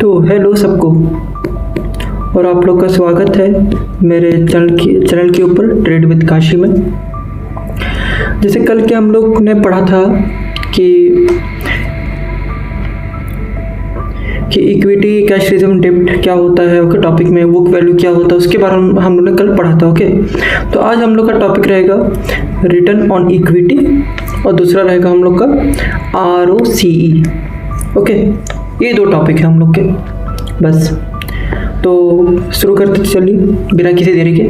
तो हेलो सबको, और आप लोग का स्वागत है मेरे चैनल के ऊपर ट्रेड विद काशी में। जैसे कल के हम लोग ने पढ़ा था कि इक्विटी कैश रिजर्व डेब्ट क्या होता है, ओके। टॉपिक में बुक वैल्यू क्या होता है उसके बारे में हम लोग ने कल पढ़ा था, ओके। तो आज हम लोग का टॉपिक रहेगा रिटर्न ऑन इक्विटी और दूसरा रहेगा हम लोग का ROCE, ओके। ये दो टॉपिक है हम लोग के, बस। तो शुरू करते चलिए बिना किसी देरी के।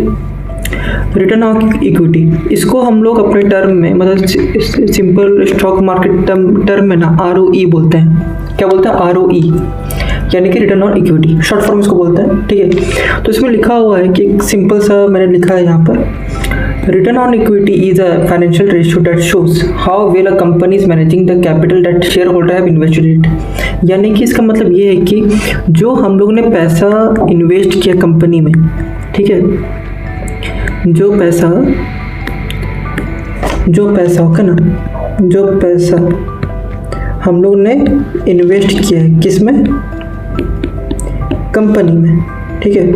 रिटर्न ऑन इक्विटी, इसको हम लोग अपने टर्म में, मतलब सिंपल स्टॉक मार्केट टर्म में ना ROE बोलते हैं। क्या बोलते हैं? ROE, यानी कि return on equity, short form इसको बोलते हैं, ठीक है। तो इसमें लिखा हुआ है कि सिंपल सा मैंने लिखा है यहाँ पर, return on equity is a financial ratio that shows how well a company is managing the capital that share holder have invested it. यानी कि इसका मतलब ये है कि जो हम लोग ने पैसा इन्वेस्ट किया कंपनी में, ठीक है, जो पैसा ओके ना, जो पैसा हम लोग ने इन्वेस्ट किया है किसमें? कंपनी में, ठीक है।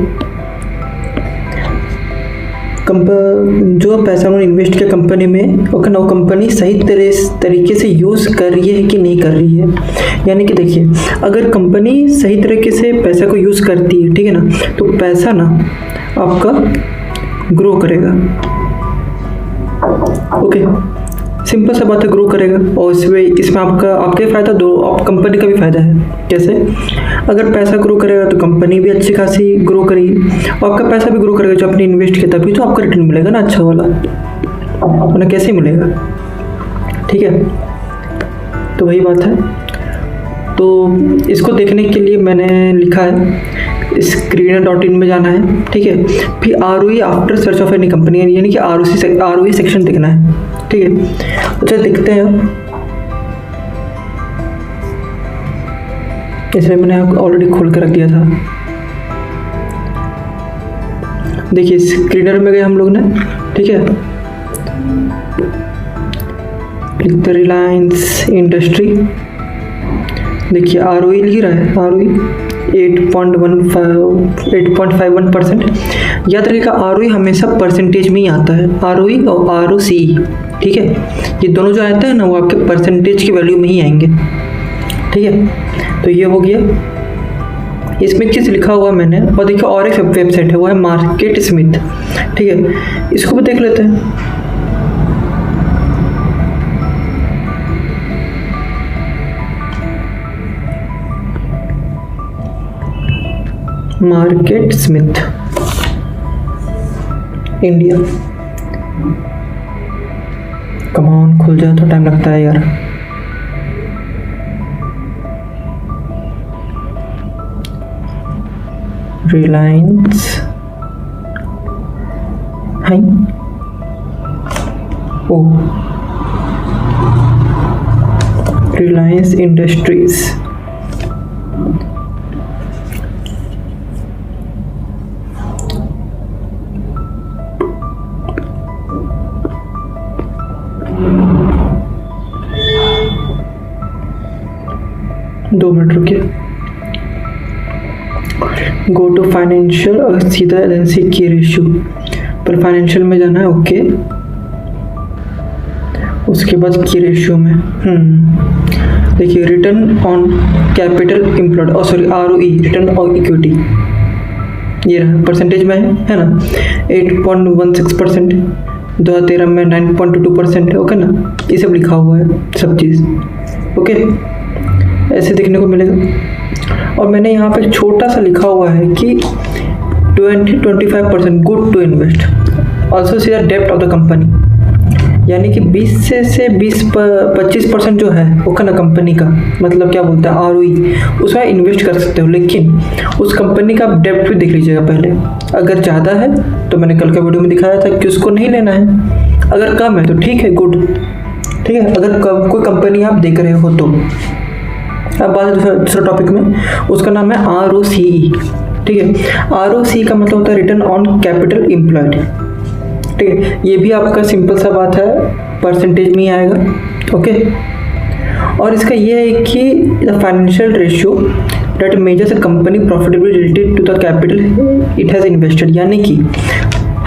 जो पैसा उन्होंने इन्वेस्ट किया कंपनी में, ओके ना, वो कंपनी सही तरीके से यूज़ कर रही है कि नहीं कर रही है। यानी कि देखिए, अगर कंपनी सही तरीके से पैसा को यूज़ करती है, ठीक है ना, तो पैसा ना आपका ग्रो करेगा, ओके। सिंपल सा बात है, ग्रो करेगा। और इसमें आपका फ़ायदा दो, आप कंपनी का भी फ़ायदा है। कैसे? अगर पैसा ग्रो करेगा तो कंपनी भी अच्छी खासी ग्रो करेगी, और आपका पैसा भी ग्रो करेगा जो आपने इन्वेस्ट किया, तभी तो आपका रिटर्न मिलेगा ना, अच्छा वाला, वरना कैसे मिलेगा, ठीक है। तो वही बात है। तो इसको देखने के लिए मैंने लिखा है screener.in में जाना है, ठीक है। फिर ROE after search of any company, यानी कि ROE सेक्शन देखना है, ठीक है। अच्छा, देखते हैं। इसमें मैंने ऑलरेडी खोल कर रख दिया था। देखिए, स्क्रीनर में गए हम लोग ने, ठीक है। लिखते रिलायंस इंडस्ट्री, देखिए ROE लिख रहा है, ROE 8.51%। याद रखिएगा, ROE हमेशा परसेंटेज में ही आता है, ROE और ROCE, ठीक है। ये दोनों जो आते हैं ना, वो आपके परसेंटेज की वैल्यू में ही आएंगे, ठीक है। तो ये हो गया। इसमें एक चीज़ लिखा हुआ मैंने, और देखिए और एक वेबसाइट है, वो है मार्केट स्मिथ, ठीक है। इसको भी देख लेते हैं। Market smith India, come on, खुल जाए तो टाइम लगता है यार। रिलायंस है, ओ रिलायंस इंडस्ट्रीज, दो मिनट रुकिए। गो टू फाइनेंशियल और सीधा एजेंसी की रेशियो पर फाइनेंशियल में जाना है, ओके। उसके बाद की रेशियो में देखिए, return on capital employed, ROE, return on equity, ये रहा परसेंटेज में है ना, 8.16%, 2013 में 9.22%, ओके ना। ये सब लिखा हुआ है, सब चीज़, ओके। ऐसे देखने को मिलेगा। और मैंने यहाँ पे छोटा सा लिखा हुआ है कि 20-25% good to invest, also see the डेप्ट ऑफ द कंपनी। यानी कि 20 से 25% जो है वो ना कंपनी का, मतलब क्या बोलते हैं, ROE, उसमें इन्वेस्ट कर सकते हो, लेकिन उस कंपनी का डेप्ट भी देख लीजिएगा पहले। अगर ज़्यादा है तो मैंने कल का वीडियो में दिखाया था कि उसको नहीं लेना है, अगर कम है तो ठीक है, गुड, ठीक है। अगर कोई कंपनी आप देख रहे हो तो। अब बात है दूसरा टॉपिक में, उसका नाम है ROCE, ठीक है। ROCE का मतलब होता है रिटर्न ऑन कैपिटल एम्प्लॉयड, ठीक है। ये भी आपका सिंपल सा बात है, परसेंटेज में ही आएगा, ओके। और इसका ये है कि the financial ratio that measures a company profitability related to the capital it has invested, यानी कि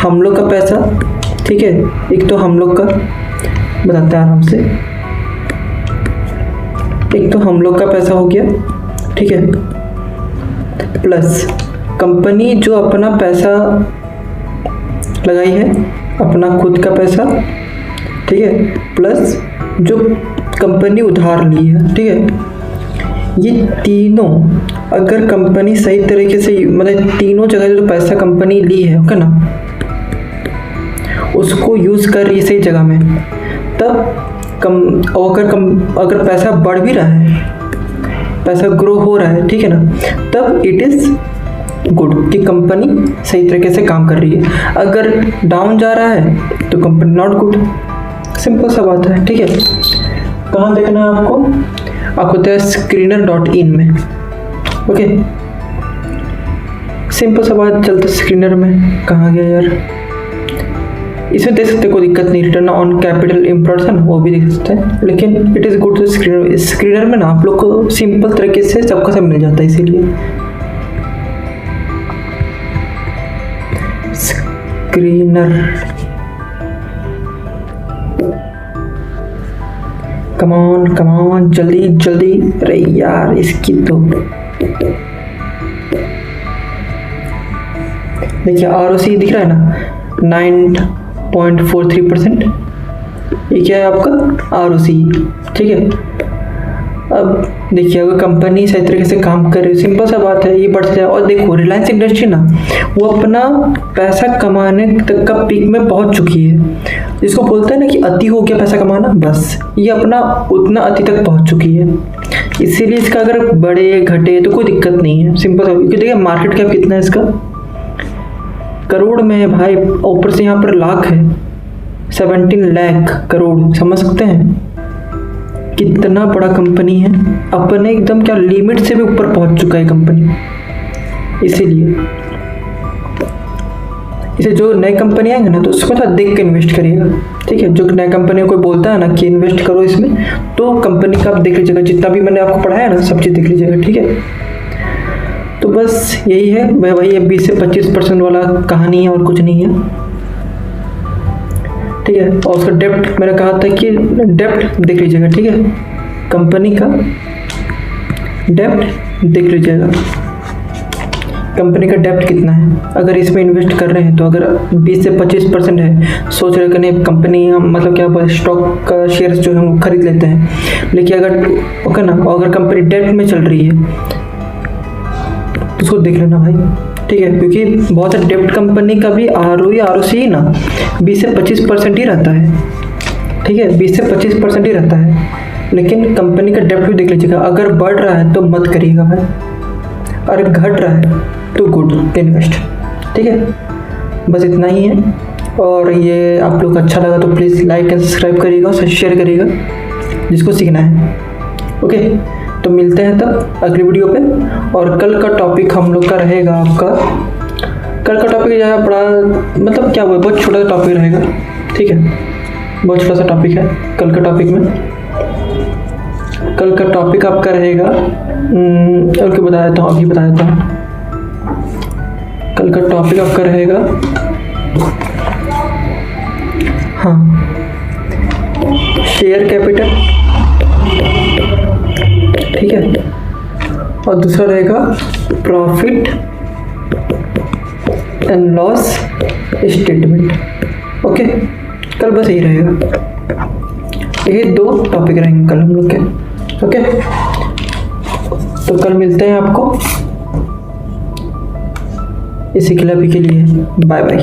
हम लोग का पैसा, ठीक है, एक तो हम लोग का बताते हैं आराम से, एक तो हम लोग का पैसा हो गया, ठीक है, प्लस कंपनी जो अपना पैसा लगाई है, अपना खुद का पैसा, ठीक है, प्लस जो कंपनी उधार ली है, ठीक है, ये तीनों अगर कंपनी सही तरीके से, मतलब तीनों जगह जो पैसा कंपनी ली है, ओके ना, उसको यूज़ कर रही है सही जगह में, तब अगर पैसा बढ़ भी रहा है, पैसा ग्रो हो रहा है, ठीक है ना, तब इट इज़ गुड कि कंपनी सही तरीके से काम कर रही है। अगर डाउन जा रहा है तो कंपनी नॉट गुड, सिंपल सा बात है, ठीक है। कहाँ देखना है आपको? आपको होता है screener.in में, ओके, सिंपल सा बात चलता है। स्क्रीनर में कहाँ गया यार, इसमें देख सकते, कोई दिक्कत नहीं, रिटर्न ऑन कैपिटल इम्प्लॉयड है ना, वो भी देख सकते हैं, लेकिन it is good to screener. Screener में ना आप लोग को सिंपल तरीके से सबका सब मिल जाता है, इसीलिए स्क्रीनर। कमॉन जल्दी जल्दी, अरे यार इसकी तो देखिए ROC दिख रहा है ना, 9.43%, ये क्या है आपका ROC, ठीक है। अब देखिए अगर कंपनी सही तरीके से काम कर रही है, सिंपल सा बात है, ये बढ़ जाए। और देखो रिलायंस इंडस्ट्री ना, वो अपना पैसा कमाने तक का पीक में पहुंच चुकी है, जिसको बोलते हैं ना कि अति हो गया पैसा कमाना, बस ये अपना उतना अति तक पहुंच चुकी है। इसीलिए इसका अगर बढ़े घटे तो कोई दिक्कत नहीं है, सिंपल सा, क्योंकि देखिए मार्केट कैप कितना है इसका, करोड़ में है भाई, ऊपर से यहाँ पर लाख है, 17 लाख करोड़, समझ सकते हैं कितना बड़ा कंपनी है, अपने एकदम क्या लिमिट से भी ऊपर पहुंच चुका है कंपनी। इसीलिए इसे जो नई कंपनी आएंगे ना, तो उसको थोड़ा देख के इन्वेस्ट करिएगा, ठीक है। जो नई कंपनी कोई बोलता है ना कि इन्वेस्ट करो इसमें, तो कंपनी का आप देख लीजिएगा, जितना भी मैंने आपको पढ़ाया ना सब चीज़ देख लीजिएगा, ठीक है। तो बस यही है भाई, ये 20 से 25% वाला कहानी है, और कुछ नहीं है, ठीक है। और उसका डेप्ट मैंने कहा था कि डेप्ट देख लीजिएगा, ठीक है, कंपनी का डेप्ट देख लीजिएगा, कंपनी का डेप्ट कितना है। अगर इसमें इन्वेस्ट कर रहे हैं तो अगर 20 से 25% है, सोच रहे कि नहीं कंपनी हम मतलब क्या स्टॉक का शेयर्स जो हम खरीद लेते हैं, लेकिन अगर ओके ना, अगर कंपनी डेप्ट में चल रही है तो उसको देख लेना भाई, ठीक है, क्योंकि बहुत सारे डेप्ट कंपनी का भी ROC ना 20 से 25% ही रहता है, ठीक है, 20 से 25% ही रहता है, लेकिन कंपनी का डेप्ट भी देख लीजिएगा। अगर बढ़ रहा है तो मत करिएगा भाई, अगर घट रहा है तो गुड इन्वेस्ट, ठीक है। बस इतना ही है, और ये आप लोग अच्छा लगा तो प्लीज़ लाइक एंड सब्सक्राइब करिएगा और शेयर करिएगा जिसको सीखना है, ओके। तो मिलते हैं तब अगली वीडियो पे, और कल का टॉपिक हम लोग का रहेगा आपका, कल का टॉपिक ज़्यादा बड़ा मतलब क्या हुआ, बहुत छोटा सा टॉपिक रहेगा, ठीक है, बहुत छोटा सा टॉपिक है कल का टॉपिक में। कल का टॉपिक आपका रहेगा, और क्या बता देता हूँ, अभी बता देता हूँ। कल का टॉपिक आपका रहेगा, हाँ, शेयर कैपिटल, ठीक है, और दूसरा रहेगा profit and loss statement, okay. कल बस यही रहेगा, ये 2 टॉपिक रहेंगे कल हम लोग के, ओके। तो कल मिलते हैं आपको इसी क्लब के लिए, बाय बाय।